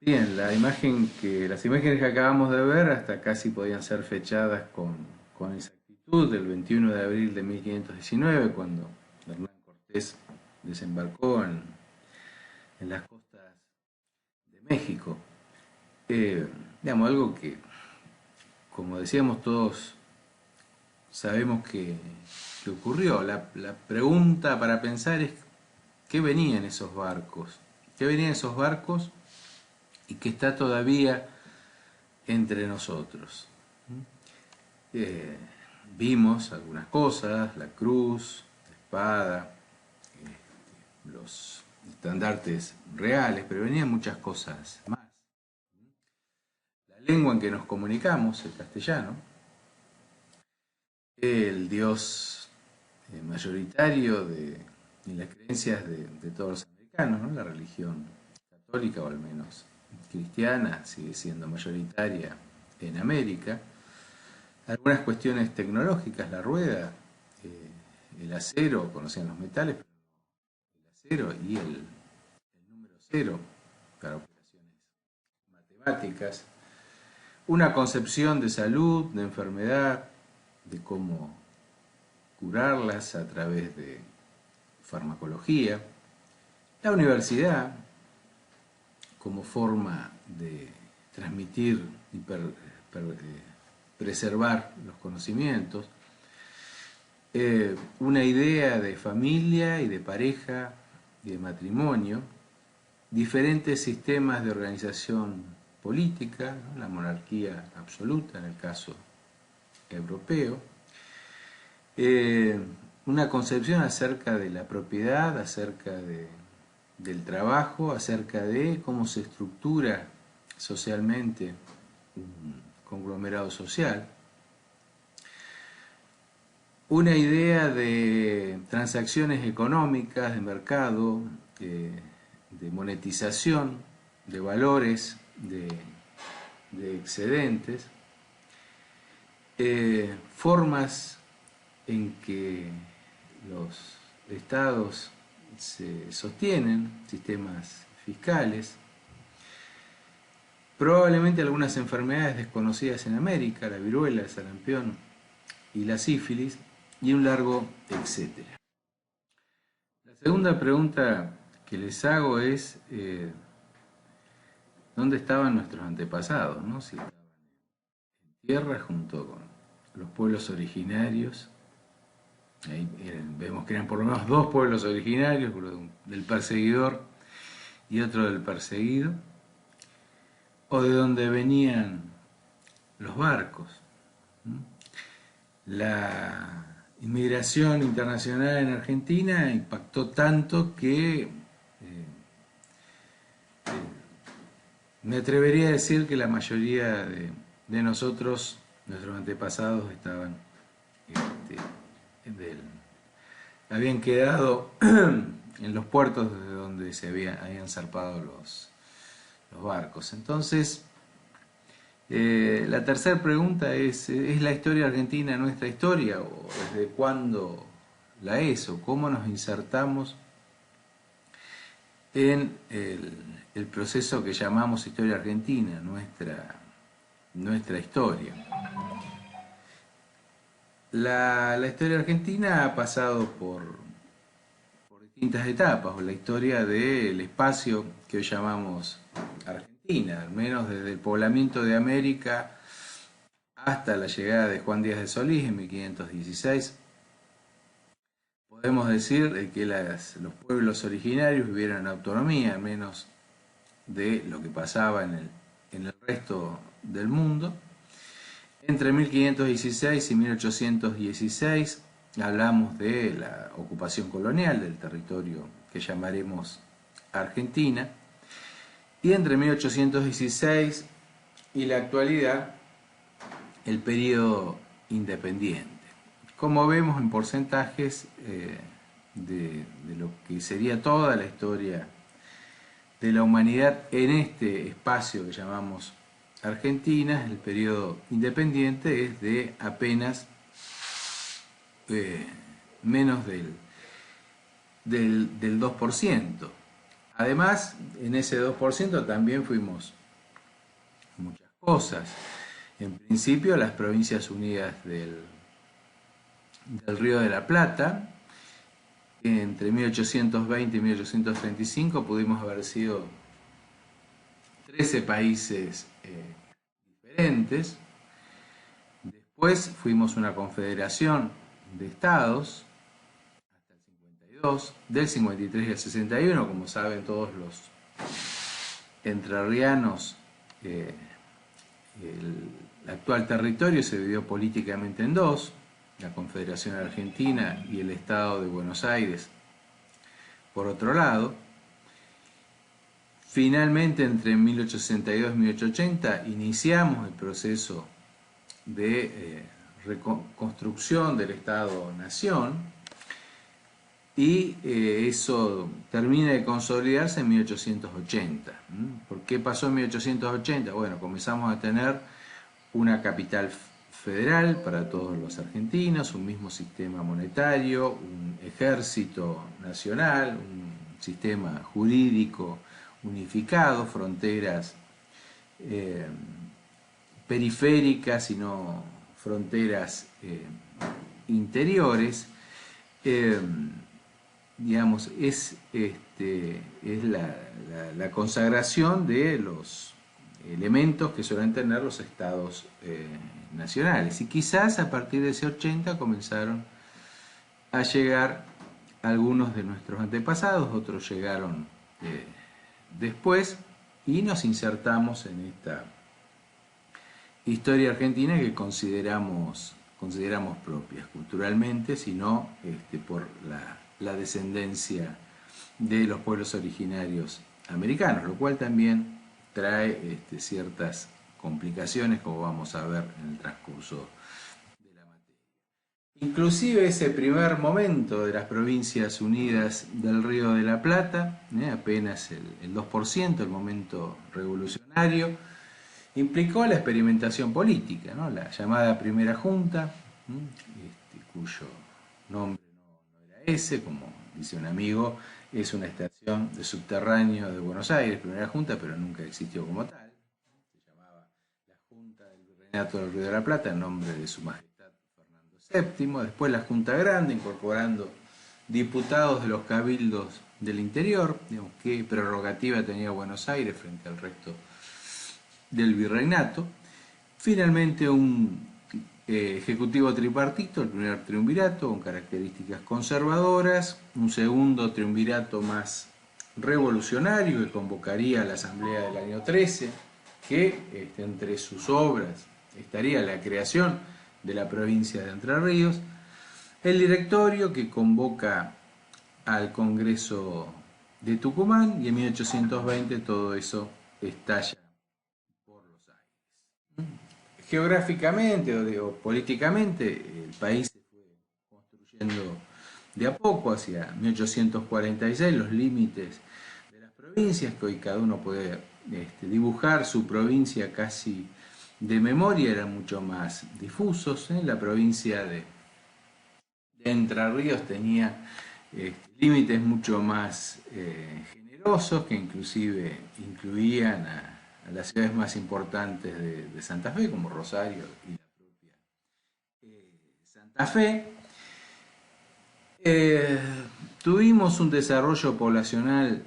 Bien, las imágenes que acabamos de ver hasta casi podían ser fechadas con exactitud del 21 de abril de 1519, cuando Hernán Cortés desembarcó en las costas de México. Digamos, algo que, como decíamos todos, sabemos que ocurrió. La pregunta para pensar es, ¿qué venía en esos barcos? ¿Qué venía en esos barcos y que está todavía entre nosotros? Eh, Vimos algunas cosas, la cruz, la espada, los estandartes reales, pero venían muchas cosas más. La lengua en que nos comunicamos, el castellano, el Dios mayoritario en las creencias de todos los americanos, ¿no? La religión católica, o al menos cristiana, sigue siendo mayoritaria en América. Algunas cuestiones tecnológicas, la rueda, el acero, conocían los metales, pero el acero y el número cero para operaciones matemáticas, una concepción de salud, de enfermedad, de cómo curarlas a través de farmacología, la universidad como forma de transmitir y preservar los conocimientos, una idea de familia y de pareja y de matrimonio, diferentes sistemas de organización política, ¿no? La monarquía absoluta en el caso europeo, una concepción acerca de la propiedad, del trabajo, acerca de cómo se estructura socialmente un conglomerado social, una idea de transacciones económicas, de mercado, de monetización, de valores, de excedentes, formas en que los estados se sostienen, sistemas fiscales, probablemente algunas enfermedades desconocidas en América, la viruela, el sarampión y la sífilis, y un largo etcétera. La segunda pregunta que les hago es, ¿dónde estaban nuestros antepasados? ¿No? Si estaban en tierra junto con los pueblos originarios. Ahí vemos que eran por lo menos dos pueblos originarios, uno del perseguidor y otro del perseguido, o de donde venían los barcos. La inmigración internacional en Argentina impactó tanto que me atrevería a decir que la mayoría de nosotros, nuestros antepasados, estaban habían quedado en los puertos desde donde habían zarpado los barcos. Entonces, la tercera pregunta ¿es la historia argentina nuestra historia? ¿O desde cuándo la es? ¿O cómo nos insertamos en el proceso que llamamos historia argentina, nuestra historia? La historia argentina ha pasado por distintas etapas, o la historia del espacio que hoy llamamos Argentina, al menos desde el poblamiento de América hasta la llegada de Juan Díaz de Solís en 1516. Podemos decir que los pueblos originarios vivieron en autonomía, menos de lo que pasaba en el resto del mundo. Entre 1516 y 1816 hablamos de la ocupación colonial del territorio que llamaremos Argentina, y entre 1816 y la actualidad el periodo independiente. Como vemos en porcentajes de lo que sería toda la historia de la humanidad en este espacio que llamamos Argentina, el periodo independiente es de apenas menos del 2%. Además, en ese 2% también fuimos muchas cosas. En principio, las Provincias Unidas del Río de la Plata. Entre 1820 y 1835 pudimos haber sido 13 países diferentes. Después fuimos una confederación de estados hasta el 52, del 53 al 61, como saben todos los entrerrianos, el actual territorio se dividió políticamente en dos: la Confederación Argentina y el Estado de Buenos Aires por otro lado. Finalmente, entre 1862 y 1880, iniciamos el proceso de reconstrucción del Estado-Nación, y eso termina de consolidarse en 1880. ¿Por qué pasó en 1880? Bueno, comenzamos a tener una capital federal para todos los argentinos, un mismo sistema monetario, un ejército nacional, un sistema jurídico unificado, fronteras periféricas y no fronteras interiores. Digamos, es la consagración de los elementos que suelen tener los estados nacionales. Y quizás a partir de ese 80 comenzaron a llegar algunos de nuestros antepasados, otros llegaron después, y nos insertamos en esta historia argentina que consideramos propias culturalmente, sino por la descendencia de los pueblos originarios americanos, lo cual también trae ciertas complicaciones, como vamos a ver en el transcurso de la materia. Inclusive ese primer momento de las Provincias Unidas del Río de la Plata, apenas el 2%, el momento revolucionario, implicó la experimentación política, ¿no? La llamada Primera Junta, cuyo nombre no era ese, como dice un amigo, es una estación de subterráneo de Buenos Aires, Primera Junta, pero nunca existió como tal. Se llamaba la Junta del Virreinato del Río de la Plata en nombre de su majestad Fernando VII, después la Junta Grande, incorporando diputados de los cabildos del interior. Digamos, qué prerrogativa tenía Buenos Aires frente al resto del virreinato. Finalmente un ejecutivo tripartito, el primer triunvirato, con características conservadoras, un segundo triunvirato más revolucionario que convocaría a la Asamblea del año 13, que entre sus obras estaría la creación de la provincia de Entre Ríos, el directorio que convoca al Congreso de Tucumán, y en 1820 todo eso estalla por los aires. Geográficamente o políticamente, el país se fue construyendo de a poco hacia 1846, los límites de las provincias, que hoy cada uno puede dibujar su provincia casi de memoria, eran mucho más difusos. La provincia de Entre Ríos tenía límites mucho más generosos, que inclusive incluían a las ciudades más importantes de Santa Fe, como Rosario y la propia Santa Fe. Tuvimos un desarrollo poblacional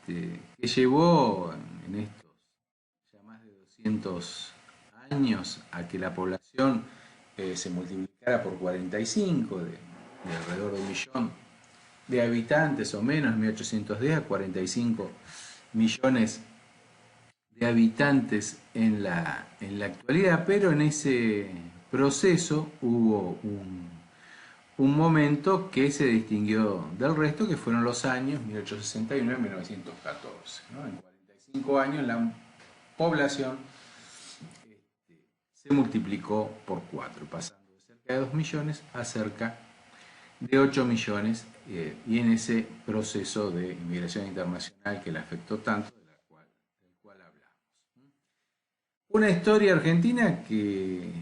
que llevó en estos ya más de 200 años a que la población se multiplicara por 45, de alrededor de 1.000.000 de habitantes o menos, en 1810, a 45 millones de habitantes en la actualidad. Pero en ese proceso hubo un momento que se distinguió del resto, que fueron los años 1869 y 1914. ¿no? En 45 años la población se multiplicó por 4, pasando de cerca de 2 millones a cerca de 8 millones, y en ese proceso de inmigración internacional que le afectó tanto, del cual hablamos. Una historia argentina que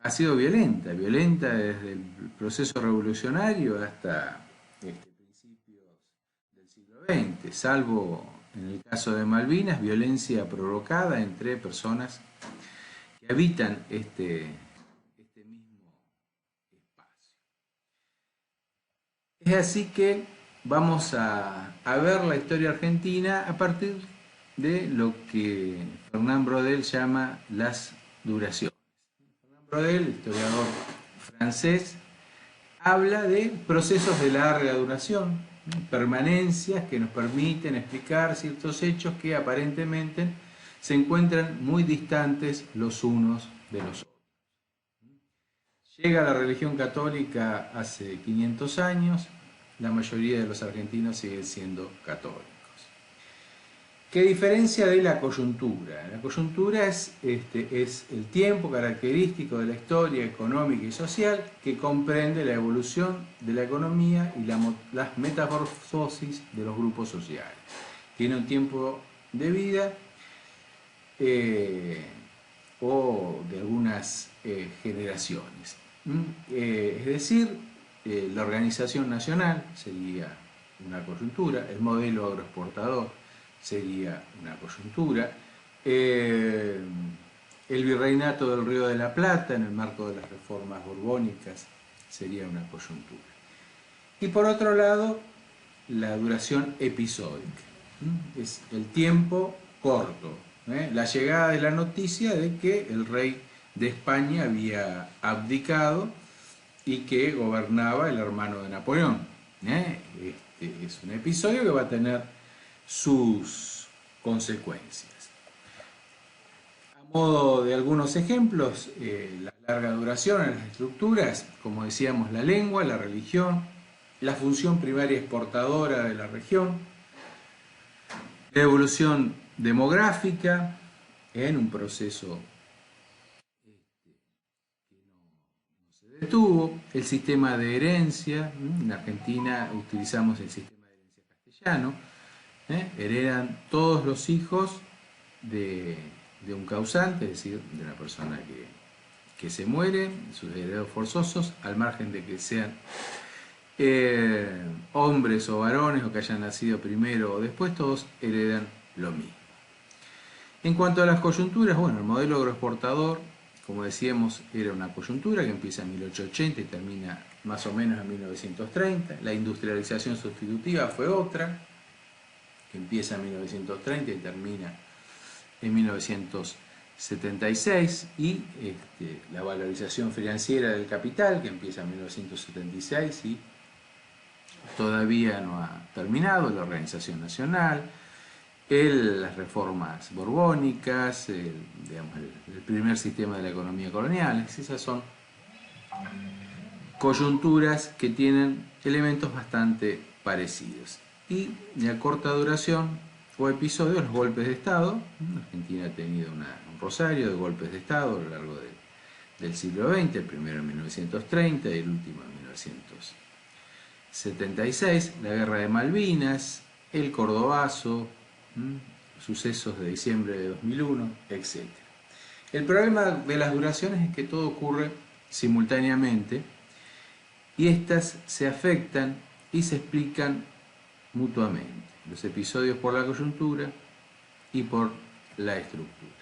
ha sido violenta desde el proceso revolucionario hasta principios del siglo XX, salvo en el caso de Malvinas, violencia provocada entre personas que habitan este mismo espacio. Es así que vamos a ver la historia argentina a partir de lo que Fernand Braudel llama las duraciones. Fernand Braudel, historiador francés, habla de procesos de larga duración, permanencias que nos permiten explicar ciertos hechos que aparentemente se encuentran muy distantes los unos de los otros. Llega la religión católica hace 500 años, la mayoría de los argentinos siguen siendo católicos. ¿Qué diferencia de la coyuntura? La coyuntura es el tiempo característico de la historia económica y social que comprende la evolución de la economía y las metamorfosis de los grupos sociales. Tiene un tiempo de vida o de algunas generaciones. Es decir, la organización nacional sería una coyuntura, el modelo agroexportador sería una coyuntura, el virreinato del Río de la Plata en el marco de las reformas borbónicas sería una coyuntura. Y por otro lado, la duración episódica, es el tiempo corto, la llegada de la noticia de que el rey de España había abdicado y que gobernaba el hermano de Napoleón. Este es un episodio que va a tener sus consecuencias. A modo de algunos ejemplos, la larga duración en las estructuras, como decíamos, la lengua, la religión, la función primaria exportadora de la región, la evolución demográfica en un proceso detuvo, el sistema de herencia, en Argentina utilizamos el sistema de herencia castellano, heredan todos los hijos de un causante, es decir, de una persona que se muere, sus herederos forzosos, al margen de que sean hombres o varones o que hayan nacido primero o después, todos heredan lo mismo. En cuanto a las coyunturas, bueno, el modelo agroexportador, como decíamos, era una coyuntura que empieza en 1880 y termina más o menos en 1930. La industrialización sustitutiva fue otra, que empieza en 1930 y termina en 1976, y la valorización financiera del capital, que empieza en 1976 y todavía no ha terminado, la organización nacional, las reformas borbónicas, el primer sistema de la economía colonial. Esas son coyunturas que tienen elementos bastante parecidos. Y de corta duración o episodios, los golpes de Estado. Argentina ha tenido un rosario de golpes de Estado a lo largo del siglo XX, el primero en 1930 y el último en 1976, la Guerra de Malvinas, el Cordobazo, sucesos de diciembre de 2001, etc. El problema de las duraciones es que todo ocurre simultáneamente y estas se afectan y se explican mutuamente, los episodios por la coyuntura y por la estructura.